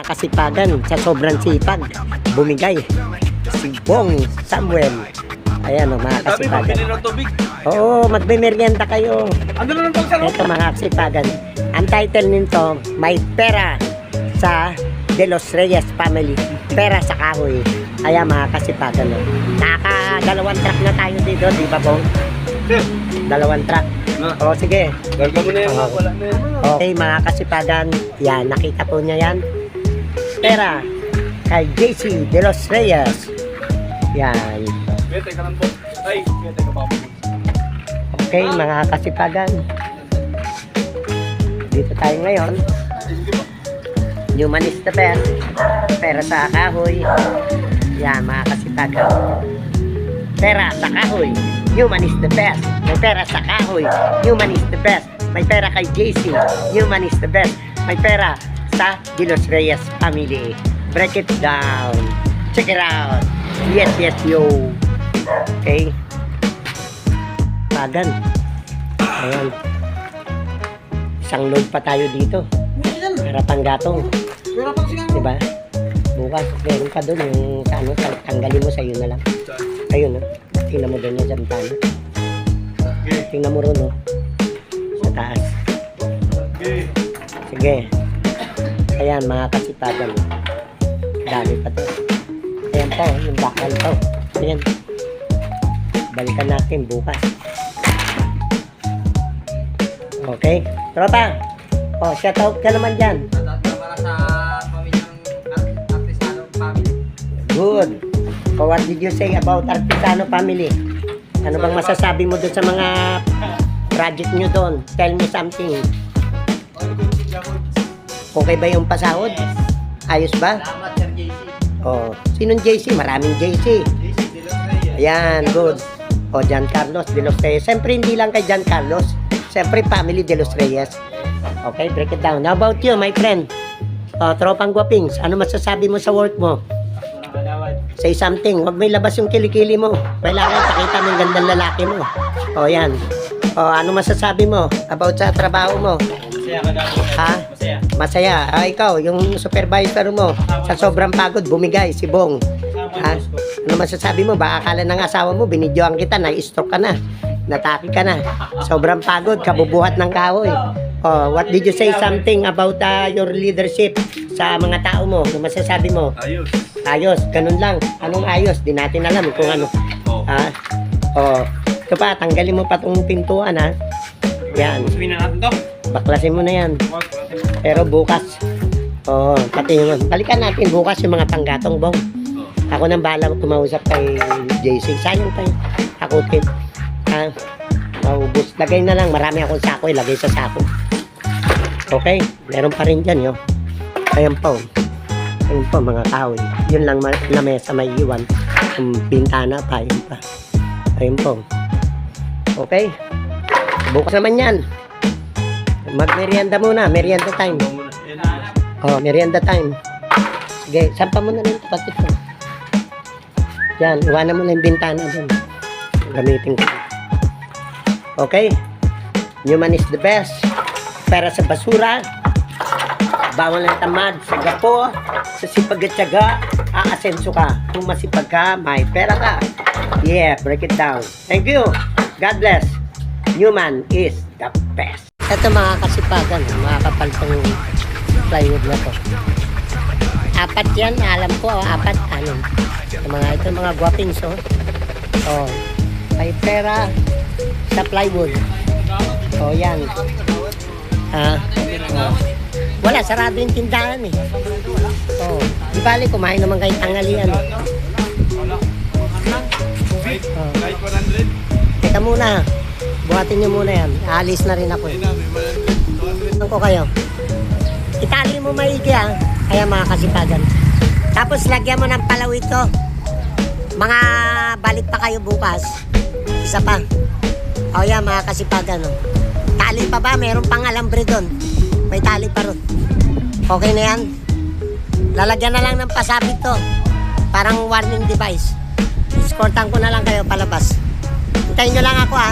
Kasipagan sa sobrang sipag, bumigay si Bong Samuel. Ayan o mga kasipagan. Oo, magbe-merienda kayo. Ano na lang sa Ito mga kasipagan. Ang title nito, May Pera sa De Los Reyes Family. Pera sa kahoy. Ayan mga kasipagan. Nakaka-2 truck na tayo dito, di ba Bong? 2 truck. O sige. Garga mo na yan, wala na yan. Okay mga kasipagan, yan, nakita po niya yan. Pera kay JC De Los Reyes. Yan. Teka lang po. Ay, teka pa po. Okay mga kasipagan, dito tayo ngayon. Human is the best. Pera sa kahoy. Yan mga kasipagan. Pera sa kahoy. Human is the best. May pera sa kahoy. Human is the best. May pera kay JC. Human is the best. May pera sa De Los Reyes Family. Break it down. Check it out. Yes, yes, yo. Okay. Pagan. Ayan. Isang load pa tayo dito. Harapang gatong. Diba? Bukas, meron ka doon yung sa ano, tanggalin mo sa iyo na lang. Ayun, no? Tingnan mo doon yung jampana. Tingnan mo ron, no? Sa taas. Sige. Ayan, mga kasipagan. Dami pa to. Ayan po, yung bakal to. Ayan. Balikan natin bukas. Okay? Tropa! O, shout out ka naman dyan. Para sa pamilyang artisano family. Good. So what did you say about Artisano Family? Ano bang masasabi mo doon sa mga project nyo doon? Tell me something. Okay ba yung pasahod? Ayos ba? Salamat Sir JC. Oh, sinong JC? Maraming JC. JC De Los Reyes. Ayan, good. O, John Carlos De Los Reyes. Siyempre, hindi lang kay John Carlos. Siyempre, family De Los Reyes. Okay, break it down. How about you, my friend? O, tropang guwapings. Ano masasabi mo sa work mo? Say something. Huwag may labas yung kilikili mo. Kailangan pakita mo yung gandang lalaki mo. O, yan. O, ano masasabi mo about sa trabaho mo? Masaya ka daw. Ha? Masaya. Masaya. Ah, ikaw, yung supervisor mo, sa sobrang pagod, bumigay, si Bong. Ha? Ano masasabi mo? Baka akala ng asawa mo, binidyoan kita, na-stroke ka na. Natake ka na. Sobrang pagod, kabubuhat ng kahoy. Oh, what did you say something about your leadership sa mga tao mo? Ano masasabi mo? Ayos. Ayos, ganun lang. Anong ayos? Di natin alam kung ano. Oh. Ha? Oh, ito pa, tanggalin mo pa itong pintuan, ha? Yan, Sabihin na natin to. baklasin mo na yan. Pero bukas, oh, pati yung, balikan natin bukas yung mga panggatong, Bong. Ako nang bahala kumausap kay JC. Sayang tayo. Hakutin. Ha? Maubos. Lagay na lang. Marami akong sako. Ilagay sa sako. Okay. Meron pa rin dyan, yo. Ayan po. Ayan po, mga kahoy. Yun lang na mesa may iwan. Yung bintana pa. Yun pa. Ayan po. Okay. Bukas naman yan. Mag-merienda muna. Merienda time. Oh, merienda time. Sige, sampa mo na rin pati ko. Yan, iwanan mo na yung bintana dun. Gamitin ko. Okay? Human is the best. Pera sa basura. Bawal ng tamad sa gapo. Sa sipag at tiyaga, aasenso ka. Kung masipag ka, may pera ka. Yeah, break it down. Thank you. God bless. Human is the best. Ito mga kasipagan, mga kapalpang plywood na to. 4 yan, alam ko, 4, ano. Ito mga guwapings, oh. Oh, may pera sa plywood. Oh, yan. Oh. Wala, sarado yung tindahan, eh. Oh, di bali, kumain naman kayo tanghalian. Oh. Kahit 100. Teka muna, buhatin nyo muna yan. Alis na rin ako, eh. Ano ko kayo? Itali mo maigi, ha? Kaya mga kasipagan. Tapos lagyan mo ng palaw ito. Mga balik pa kayo bukas. Isa pa. O yan mga kasipagan. Oh. Tali pa ba? Meron pang alambre doon. May tali pa ron. Okay na yan. Lalagyan na lang ng pasabit to. Parang warning device. Escortan ko na lang kayo palabas. Hintayin nyo lang ako, ha.